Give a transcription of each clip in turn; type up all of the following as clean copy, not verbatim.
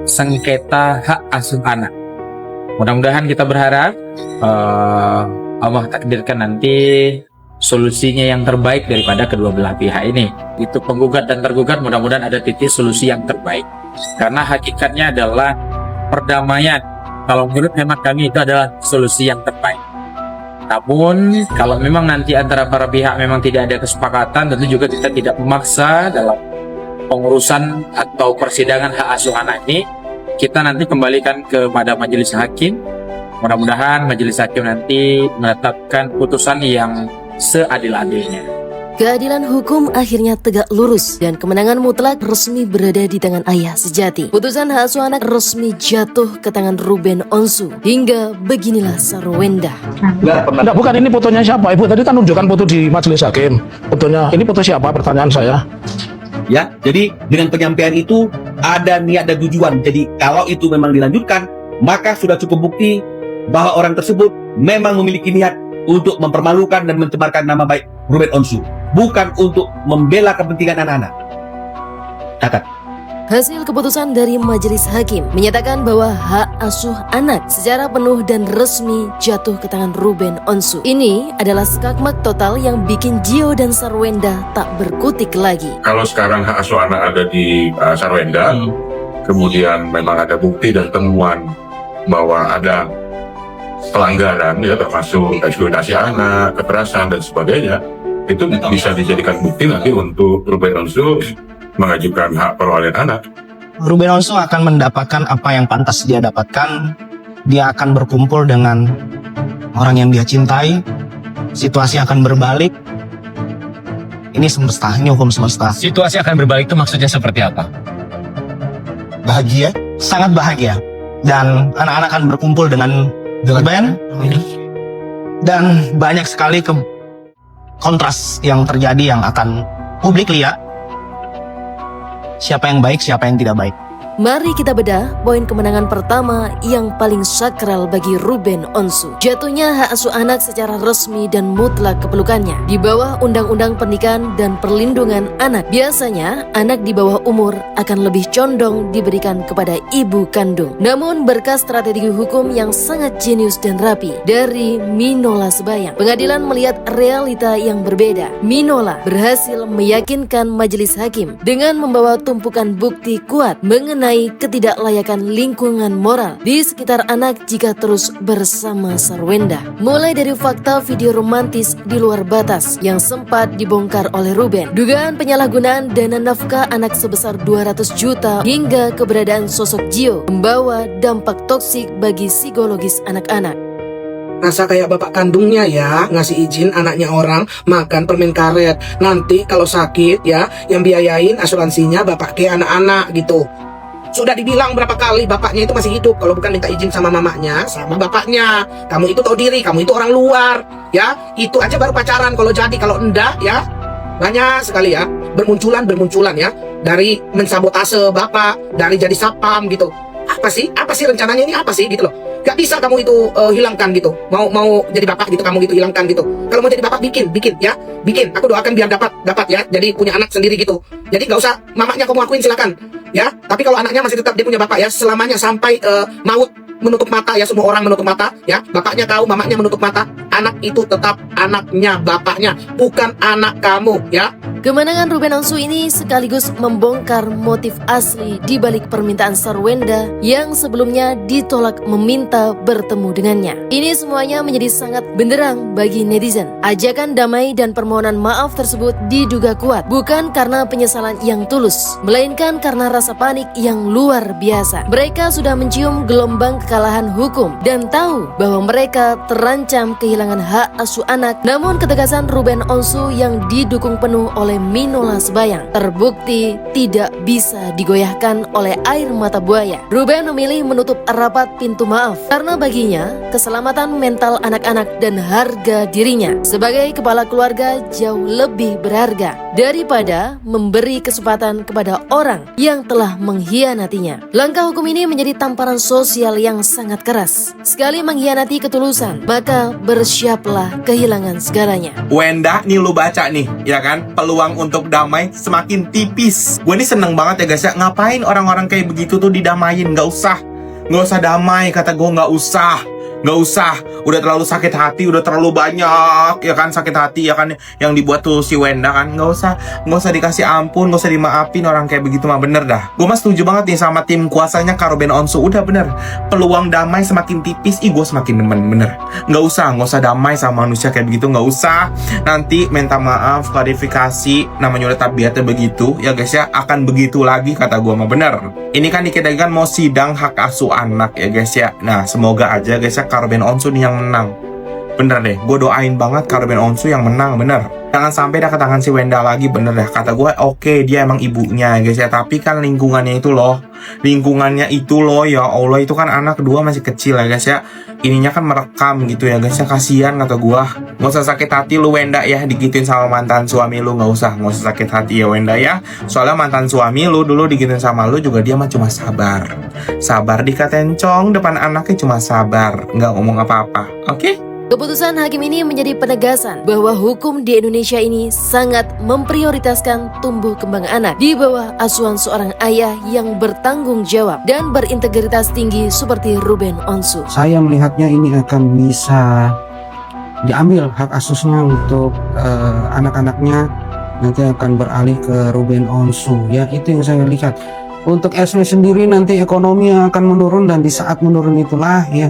sengketa hak asuh anak. Mudah-mudahan kita berharap Allah takdirkan nanti solusinya yang terbaik daripada kedua belah pihak ini. Itu penggugat dan tergugat, mudah-mudahan ada titik solusi yang terbaik. Karena hakikatnya adalah perdamaian. Kalau menurut hemat kami itu adalah solusi yang terbaik. Namun kalau memang nanti antara para pihak memang tidak ada kesepakatan, tentu juga kita tidak memaksa dalam pengurusan atau persidangan hak asuh anak ini. Kita nanti kembalikan kepada majelis hakim. Mudah-mudahan majelis hakim nanti menetapkan putusan yang seadil-adilnya. Keadilan hukum akhirnya tegak lurus dan kemenangan mutlak resmi berada di tangan ayah sejati. Putusan hak asuh anak resmi jatuh ke tangan Ruben Onsu. Hingga beginilah Sarwenda. Enggak, bukan, ini fotonya siapa? Ibu tadi kan nunjukkan foto di majelis hakim. Fotonya, ini foto siapa? Pertanyaan saya. Ya, jadi dengan penyampaian itu ada niat dan tujuan. Jadi kalau itu memang dilanjutkan, maka sudah cukup bukti bahwa orang tersebut memang memiliki niat untuk mempermalukan dan mencemarkan nama baik Ruben Onsu, bukan untuk membela kepentingan anak-anak. Catat. Hasil keputusan dari majelis hakim menyatakan bahwa hak asuh anak secara penuh dan resmi jatuh ke tangan Ruben Onsu. Ini adalah skakmat total yang bikin Gio dan Sarwenda tak berkutik lagi. Kalau sekarang hak asuh anak ada di Sarwenda, kemudian memang ada bukti dan temuan bahwa ada pelanggaran, ya termasuk eksploitasi anak, kekerasan dan sebagainya, itu bisa dijadikan bukti nanti untuk Ruben Onsu mengajukan hak perwalian anak. Ruben Onsu akan mendapatkan apa yang pantas dia dapatkan. Dia akan berkumpul dengan orang yang dia cintai. Situasi akan berbalik. Ini semesta, ini hukum semesta. Situasi akan berbalik itu maksudnya seperti apa? Bahagia, sangat bahagia. Dan anak-anak akan berkumpul dengan Ben. Dan banyak sekali kontras yang terjadi yang akan publik lihat. Siapa yang baik, siapa yang tidak baik. Mari kita bedah poin kemenangan pertama yang paling sakral bagi Ruben Onsu. Jatuhnya hak asuh anak secara resmi dan mutlak kepelukannya di bawah Undang-Undang Pernikahan dan Perlindungan Anak. Biasanya anak di bawah umur akan lebih condong diberikan kepada ibu kandung. Namun berkat strategi hukum yang sangat jenius dan rapi dari Minola Sebayang, pengadilan melihat realita yang berbeda. Minola berhasil meyakinkan majelis hakim dengan membawa tumpukan bukti kuat mengenai ketidaklayakan lingkungan moral di sekitar anak jika terus bersama Sarwenda. Mulai dari fakta video romantis di luar batas yang sempat dibongkar oleh Ruben, dugaan penyalahgunaan dana nafkah anak sebesar 200 juta, hingga keberadaan sosok Gio membawa dampak toksik bagi psikologis anak-anak. Rasa kayak bapak kandungnya ya, ngasih izin anaknya orang makan permen karet. Nanti kalau sakit ya, yang biayain asuransinya bapak ke anak-anak gitu. Sudah dibilang berapa kali bapaknya itu masih hidup. Kalau bukan minta izin sama mamanya, sama bapaknya. Kamu itu tahu diri, kamu itu orang luar. Ya, itu aja baru pacaran kalau jadi. Kalau enggak ya, banyak sekali ya. Bermunculan ya. Dari mensabotase bapak, dari jadi sapam gitu. Apa sih rencananya ini apa sih gitu loh. Gak bisa kamu itu hilangkan gitu. Mau jadi bapak gitu, kamu gitu hilangkan gitu. Kalau mau jadi bapak bikin ya. Bikin, aku doakan biar dapat ya. Jadi punya anak sendiri gitu. Jadi gak usah mamanya kamu akuin silakan. Ya, tapi kalau anaknya masih tetap dia punya bapak ya, selamanya sampai maut menutup mata ya, semua orang menutup mata ya. Bapaknya tahu, mamanya menutup mata. Anak itu tetap anaknya bapaknya, bukan anak kamu ya. Kemenangan Ruben Onsu ini sekaligus membongkar motif asli di balik permintaan Sarwenda yang sebelumnya ditolak meminta bertemu dengannya. Ini semuanya menjadi sangat benderang bagi netizen. Ajakan damai dan permohonan maaf tersebut diduga kuat, bukan karena penyesalan yang tulus, melainkan karena rasa panik yang luar biasa. Mereka sudah mencium gelombang kekalahan hukum dan tahu bahwa mereka terancam kehilangan hak asuh anak. Namun ketegasan Ruben Onsu yang didukung penuh oleh Minola Sebayang terbukti tidak bisa digoyahkan oleh air mata buaya. Ruben memilih menutup rapat pintu maaf karena baginya keselamatan mental anak-anak dan harga dirinya sebagai kepala keluarga jauh lebih berharga daripada memberi kesempatan kepada orang yang telah mengkhianatinya. Langkah hukum ini menjadi tamparan sosial yang sangat keras. Sekali mengkhianati ketulusan, maka bersiaplah kehilangan segalanya. Wenda, nih lu baca nih, ya kan? Peluang untuk damai semakin tipis. Gue nih seneng banget ya guys ya. Ngapain orang-orang kayak begitu tuh didamain? Nggak usah damai, kata gue. Nggak usah, udah terlalu sakit hati, udah terlalu banyak ya kan sakit hati ya kan yang dibuat tuh si Wenda kan. Nggak usah dikasih ampun, nggak usah dimaafin orang kayak begitu mah, bener dah. Gue mah setuju banget nih sama tim kuasanya Kak Ruben Onsu. Udah bener, peluang damai semakin tipis. Gue semakin demen, bener. Nggak usah damai sama manusia kayak begitu, nggak usah. Nanti minta maaf, klarifikasi, namanya udah tabiatnya begitu ya guys ya, akan begitu lagi kata gue mah, bener. Ini kan dikit lagi kan mau sidang hak asuh anak ya guys ya. Nah semoga aja guys ya Kak Ruben Onsu nih yang menang. Bener deh, gue doain banget Kak Ruben Onsu yang menang, bener. Jangan sampai dah ke tangan si Wenda lagi, bener dah. Kata gue oke, dia emang ibunya guys ya, tapi kan lingkungannya itu loh, ya Allah, itu kan anak kedua masih kecil ya guys ya. Ininya kan merekam gitu ya guys ya, kasihan kata gue. Nggak usah sakit hati lu Wenda ya, digituin sama mantan suami lu. Nggak usah sakit hati ya Wenda ya. Soalnya mantan suami lu dulu digituin sama lu juga, dia mah cuma sabar dikatain cong depan anaknya, cuma sabar, nggak ngomong apa-apa. Oke? Keputusan hakim ini menjadi penegasan bahwa hukum di Indonesia ini sangat memprioritaskan tumbuh kembang anak di bawah asuhan seorang ayah yang bertanggung jawab dan berintegritas tinggi seperti Ruben Onsu. Saya melihatnya ini akan bisa diambil hak asuhnya untuk anak-anaknya, nanti akan beralih ke Ruben Onsu. Ya, itu yang saya lihat. Untuk SW sendiri nanti ekonomi akan menurun, dan di saat menurun itulah ya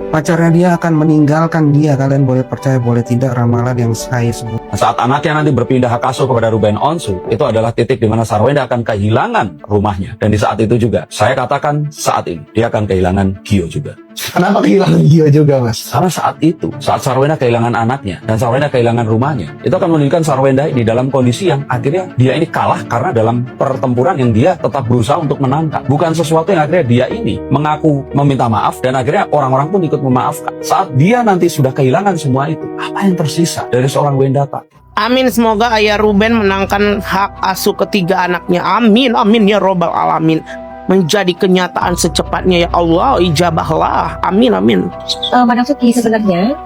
pacarnya dia akan meninggalkan dia. Kalian boleh percaya boleh tidak ramalan yang saya sebut. Saat anaknya nanti berpindah hak asuh kepada Ruben Onsu, itu adalah titik di mana Sarwenda akan kehilangan rumahnya. Dan di saat itu juga, saya katakan saat ini, dia akan kehilangan Gio juga. Kenapa kehilangan Gio juga, Mas? Karena saat itu, saat Sarwenda kehilangan anaknya dan Sarwenda kehilangan rumahnya, itu akan menunjukkan Sarwenda di dalam kondisi yang akhirnya dia ini kalah karena dalam pertempuran yang dia tetap berusaha untuk menangkap. Bukan sesuatu yang akhirnya dia ini mengaku meminta maaf dan akhirnya orang-orang pun ikut memaafkan. Saat dia nanti sudah kehilangan semua itu, apa yang tersisa dari seorang Wendata? Amin, semoga ayah Ruben menangkan hak asuh ketiga anaknya. Amin, amin ya robbal alamin. Menjadi kenyataan secepatnya ya Allah, ijabahlah. Amin, amin. Madam Suki, sebenarnya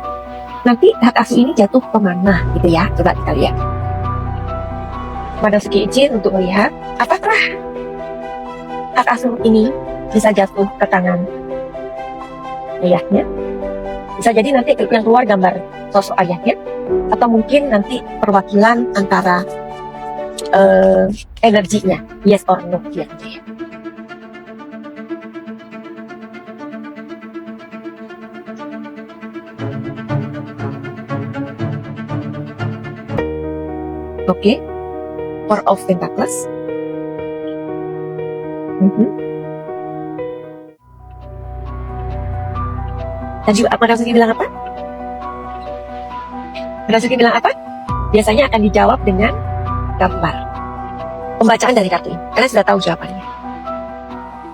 nanti hak asuh ini jatuh kemana gitu ya, coba kita lihat. Madam Suki izin untuk melihat apakah hak asuh ini bisa jatuh ke tangan ayahnya. Bisa jadi nanti yang keluar gambar sosok ayahnya, atau mungkin nanti perwakilan antara energinya, yes or no ya. Oke, Four of Pentacles. Dan juga Madam Suki bilang apa? Madam Suki bilang apa? Biasanya akan dijawab dengan gambar. Pembacaan dari kartu ini, karena sudah tahu jawabannya.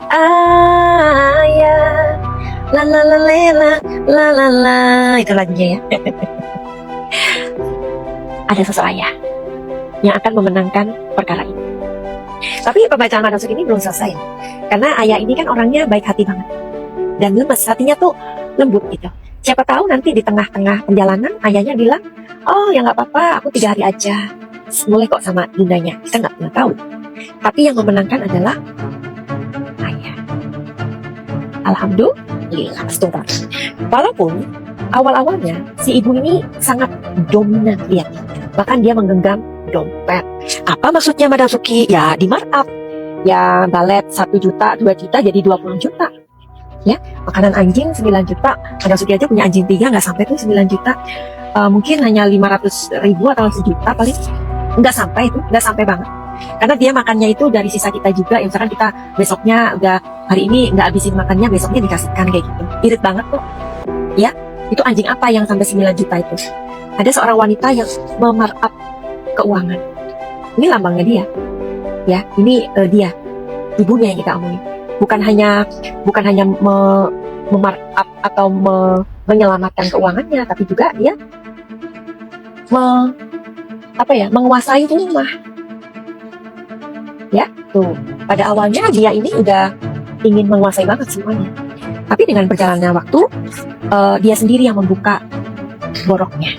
Ayah, la la la la la la la, itu lagunya ya. Ada sosok ayah yang akan memenangkan perkara ini. Tapi pembacaan Madam Suki ini belum selesai, karena ayah ini kan orangnya baik hati banget dan lemes, hatinya tuh lembut gitu. Siapa tahu nanti di tengah-tengah perjalanan ayahnya bilang, oh ya nggak apa-apa, aku 3 hari aja, boleh kok sama bundanya. Kita nggak pernah tahu. Tapi yang memenangkan adalah ayah. Alhamdulillah. Walaupun awal-awalnya si ibu ini sangat dominan, lihat, bahkan dia menggenggam dompet. Apa maksudnya Madam Suki? Ya di markup, ya balet 1 juta, 2 juta jadi 20 juta. Ya, makanan anjing 9 juta. Madam Suki aja punya anjing 3, nggak sampai tuh 9 juta. Mungkin hanya 500.000 atau 1 juta paling. Nggak sampai itu, nggak sampai banget. Karena dia makannya itu dari sisa kita juga. Yang misalkan kita besoknya udah hari ini nggak habisin makannya, besoknya dikasihkan kayak gitu. Irit banget tuh. Ya, itu anjing apa yang sampai 9 juta itu? Ada seorang wanita yang memarkup keuangan. Ini lambangnya dia. Ya, ini dia. Ibunya yang kita omongin. Bukan hanya memarkup atau menyelamatkan keuangannya, tapi juga dia menguasai rumah. Ya, tuh. Pada awalnya dia ini udah ingin menguasai banget semuanya. Tapi dengan berjalannya waktu, dia sendiri yang membuka boroknya.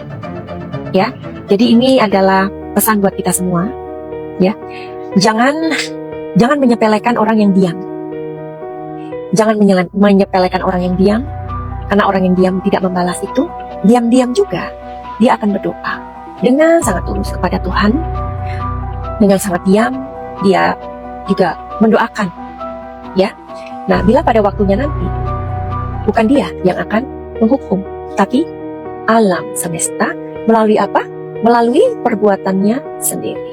Ya. Jadi ini adalah pesan buat kita semua. Ya. Jangan Jangan menyepelekan orang yang diam. Jangan menyepelekan orang yang diam, karena orang yang diam tidak membalas itu, diam-diam juga dia akan berdoa dengan sangat tulus kepada Tuhan. Dengan sangat diam, dia juga mendoakan, ya. Nah, bila pada waktunya nanti, bukan dia yang akan menghukum, tapi alam semesta melalui apa? Melalui perbuatannya sendiri.